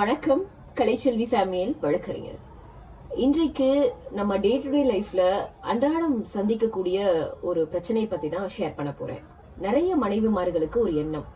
வணக்கம். கலைச்செல்வி சாமியல் வழக்கறிஞர். இன்றைக்கு நம்ம டே டு டே லைஃப்ல அன்றாடம் சந்திக்கக்கூடிய ஒரு பிரச்சனை பத்தி தான் ஷேர் பண்ண போறேன். நிறைய மனைவிமார்களுக்கு ஒரு எண்ணம்,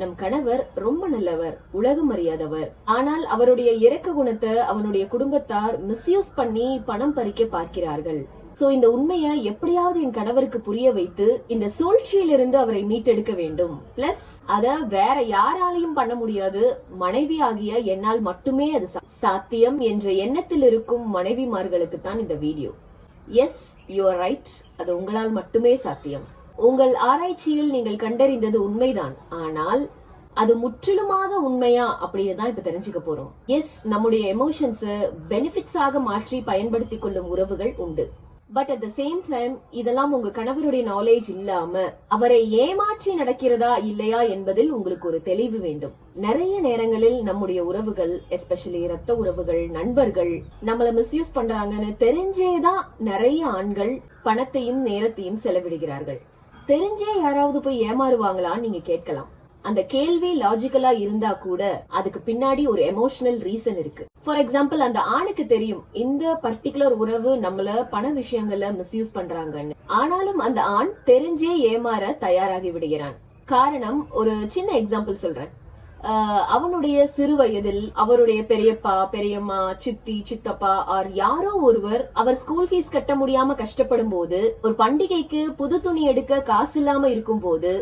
நம் கணவர் ரொம்ப நல்லவர், உலகம் அறியாதவர், ஆனால் அவருடைய இரக்க குணத்தை அவனுடைய குடும்பத்தார் மிஸ்யூஸ் பண்ணி பணம் பறிக்க பார்க்கிறார்கள். சோ இந்த உண்மையை எப்படியாவது என் கணவருக்கு புரிய வைத்து இந்த சூழ்ச்சியிலிருந்து அவரை மீட்டெடுக்க வேண்டும். பிளஸ் அத வேற யாராலையும் பண்ண முடியாது, மனைவி ஆகிய என்னால் மட்டுமே அது சாத்தியம் என்ற எண்ணத்தில் இருக்கும் மனைவிமார்களுக்கு தான் இந்த வீடியோ. எஸ், யூ ஆர் ரைட், அது உங்களால் மட்டுமே சாத்தியம். உங்கள் ஆராய்ச்சியில் நீங்கள் கண்டறிந்தது உண்மைதான், ஆனால் அது முற்றிலுமாக உண்மையா அப்படின்னு தான் இப்ப தெரிஞ்சுக்க போறோம். எஸ், நம்முடைய எமோஷன்ஸ் பெனிஃபிட்ஸ் ஆக மாற்றி பயன்படுத்திக் கொள்ளும் உறவுகள் உண்டு. But at the same time இதெல்லாம் உங்க கணவருடைய நாலேஜ் இல்லாம அவரை ஏமாற்றி நடக்கிறதா இல்லையா என்பதில் உங்களுக்கு ஒரு தெளிவு வேண்டும். நிறைய நேரங்களில் நம்முடைய உறவுகள், எஸ்பெஷலி ரத்த உறவுகள், நண்பர்கள் நம்மள மிஸ்யூஸ் பண்றாங்கன்னு தெரிஞ்சேதான் நிறைய ஆண்கள் பணத்தையும் நேரத்தையும் செலவிடுகிறார்கள். தெரிஞ்சே யாராவது போய் ஏமாறுவாங்களான்னு நீங்க கேட்கலாம். அந்த கேள்வி லாஜிக்கலா இருந்தா கூட அதுக்கு பின்னாடி ஒரு எமோஷனல் ரீசன் இருக்கு. ஃபார் எக்ஸாம்பிள், அந்த ஆணுக்கு தெரியும் இந்த பர்டிகுலர் உறவு நம்மள பண விஷயங்கள்ல மிஸ்யூஸ் பண்றாங்கன்னு. ஆனாலும் அந்த ஆண் தெரிஞ்சே ஏமாற தயாராகி விடுகிறான். காரணம், ஒரு சின்ன எக்ஸாம்பிள் சொல்றேன். அவனுடைய சிறு வயதில் அவருடைய பெரியப்பா, பெரியம்மா, சித்தி, சித்தப்பா ஆர் யாரோ ஒருவர் அவர் ஸ்கூல் ஃபீஸ் கட்ட முடியாம கஷ்டப்படும் போது, ஒரு பண்டிகைக்கு புது துணி எடுக்க காசு இல்லாம இருக்கும் போது,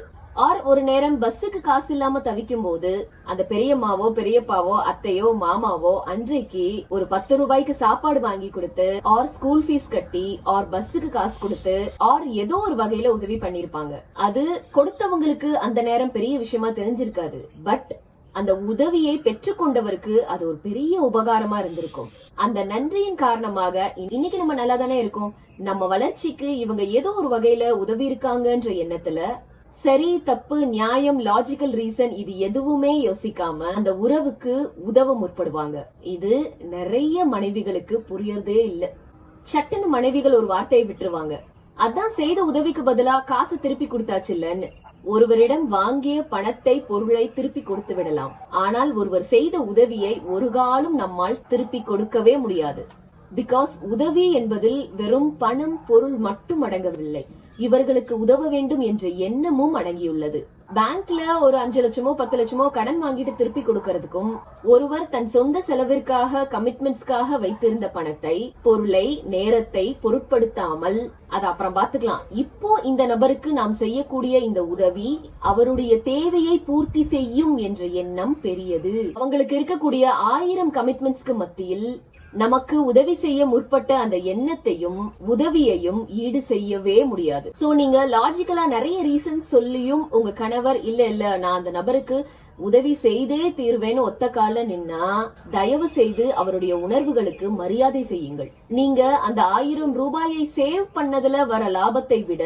ஆர் ஒரு நேரம் பஸ்ஸுக்கு காசு இல்லாம தவிக்கும் போது அந்த பெரியம்மாவோ பெரியப்பாவோ அத்தையோ மாமாவோ அன்றைக்கு ஒரு 10 ரூபாய்க்கு சாப்பாடு வாங்கி கொடுத்து, ஆர் ஸ்கூல் ஃபீஸ் கட்டி, ஆர் பஸ்ஸுக்கு காசு கொடுத்து, ஆர் ஏதோ ஒரு வகையில உதவி பண்ணிருப்பாங்க. அது கொடுத்தவங்களுக்கு அந்த நேரம் பெரிய விஷயமா தெரிஞ்சிருக்காது. பட் அந்த உதவியை பெற்றுக்கொண்டவருக்கு அது ஒரு பெரிய உபகாரமா இருந்திருக்கும். அந்த நன்றியின் காரணமாக இன்னைக்கு நம்ம நல்லா தானே இருக்கோம். நம்ம வளர்ச்சிக்கு இவங்க ஏதோ ஒரு வகையில உதவி இருக்காங்கன்ற எண்ணத்துல சரி, தப்பு, நியாயம், லாஜிக்கல் ரீசன் இது எதுவுமே யோசிக்காம அந்த உறவுக்கு உதவ முற்படுவாங்க. இது நிறைய மனைவிகளுக்கு புரியறதே இல்ல. சட்டுன்னு மனைவிகள் ஒரு வார்த்தையை விட்டுருவாங்க, அதான் செய்த உதவிக்கு பதிலா காசு திருப்பி கொடுத்தாச்சு இல்லன்னு. ஒருவரிடம் வாங்கிய பணத்தை, பொருளை திருப்பி கொடுத்து விடலாம், ஆனால் ஒருவர் செய்த உதவியை ஒரு காலம் நம்மால் திருப்பி கொடுக்கவே முடியாது. பிகாஸ் உதவி என்பதில் வெறும் பணம், பொருள் மட்டும் அடங்கவில்லை, இவர்களுக்கு உதவ வேண்டும் என்ற எண்ணமும் அடங்கியுள்ளது. பேங்க்ல ஒரு 5 லட்சமோ 10 லட்சமோ கடன் வாங்கிட்டு திருப்பி கொடுக்கறதுக்கும், ஒருவர் தன் சொந்த செலவிற்காக, கமிட்மெண்ட்ஸ்க்காக வைத்திருந்த பணத்தை, பொருளை, நேரத்தை பொருட்படுத்தாமல் அது அப்புறம் பாத்துக்கலாம், இப்போ இந்த நபருக்கு நாம் செய்யக்கூடிய இந்த உதவி அவருடைய தேவையை பூர்த்தி செய்யும் என்ற எண்ணம் பெரியது. அவங்களுக்கு இருக்கக்கூடிய 1000 கமிட்மெண்ட்ஸ்க்கு மத்தியில் நமக்கு உதவி செய்ய முற்பட்ட அந்த எண்ணத்தையும் உதவியையும் ஈடு செய்யவே முடியாது. சோ நீங்க லாஜிக்கலா நிறைய ரீசன் சொல்லியும் உங்க கணவர் இல்ல நான் அந்த நபருக்கு உதவி செய்தே தீர்வேன்னு ஒத்த கால நின்னா, தயவு செய்து அவருடைய உணர்வுகளுக்கு மரியாதை செய்யுங்கள். நீங்க அந்த 1000 ரூபாயை சேவ் பண்ணதுல வர லாபத்தை விட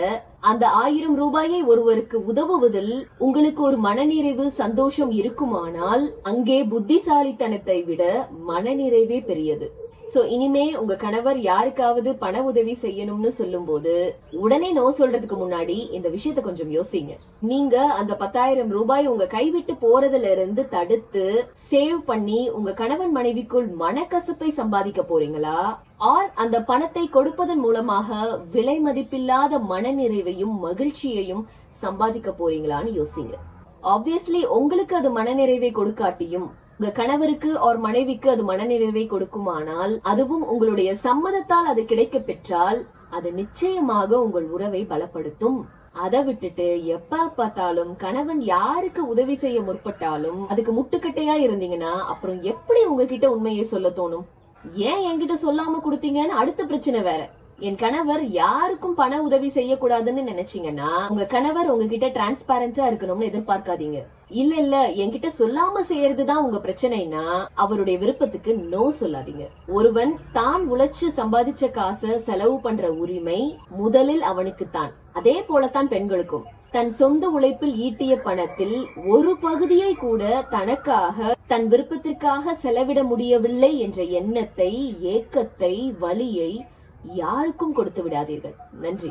அந்த 1000 ரூபாயை ஒருவருக்கு உதவுவதில் உங்களுக்கு ஒரு மனநிறைவு, சந்தோஷம் இருக்குமானால் அங்கே புத்திசாலித்தனத்தை விட மனநிறைவே பெரியது. சோ இனிமே உங்க கணவர் யாருக்காவது பண உதவி செய்யணும்னு சொல்லும் போது உடனே நோ சொல்றதுக்கு முன்னாடி இந்த விஷயத்த கொஞ்சம் யோசிங்க. நீங்க அந்த 10,000 ரூபாய் உங்க கைவிட்டு போறதுல இருந்து தடுத்து சேவ் பண்ணி உங்க கணவன் மனைவிக்குள் மனக்கசப்பை சம்பாதிக்க போறீங்களா, ஆர் அந்த பணத்தை கொடுப்பதன் மூலமாக விலை மதிப்பில்லாத மனநிறைவையும் மகிழ்ச்சியையும் சம்பாதிக்க போறீங்களான்னு யோசிங்க. ஆப்வியஸ்லி உங்களுக்கு அது மனநிறைவை கொடுக்காட்டியும் உங்க கணவருக்கு ஆர் மனைவிக்கு அது மனநிறைவை கொடுக்குமானால், அதுவும் உங்களுடைய சம்மதத்தால் அது கிடைக்க பெற்றால், அது நிச்சயமாக உங்கள் உறவை பலப்படுத்தும். அதை விட்டுட்டு எப்ப பார்த்தாலும் கணவன் யாருக்கு உதவி செய்ய முற்பட்டாலும் அதுக்கு முட்டுக்கட்டையா இருந்தீங்கன்னா அப்புறம் எப்படி உங்ககிட்ட உண்மையை சொல்ல தோணும்? ஏன் என்கிட்ட சொல்லாம கொடுத்தீங்கன்னு அடுத்த பிரச்சனை வேற. என் கணவர் யாருக்கும் பண உதவி செய்யக்கூடாதுன்னு நினைச்சீங்கன்னா உங்க கணவர் உங்ககிட்ட டிரான்ஸ்பேரண்டா இருக்கணும்னு எதிர்பார்க்காதீங்க. இல்ல என்கிட்ட சொல்லாம செய்யறதுதான் உங்க பிரச்சனைனா அவருடைய விருப்பத்துக்கு நோ சொல்லாதீங்க. ஒருவன் தான் உழைச்சு சம்பாதிச்ச காசை செலவு பண்ற உரிமை முதலில் அவனுக்கு தான். அதே போலத்தான் பெண்களுக்கும் தன் சொந்த உழைப்பில் ஈட்டிய பணத்தில் ஒரு பகுதியை கூட தனக்காக, தன் விருப்பத்திற்காக செலவிட முடியவில்லை என்ற எண்ணத்தை, ஏக்கத்தை, வலியை யாருக்கும் கொடுத்து விடாதீர்கள். நன்றி.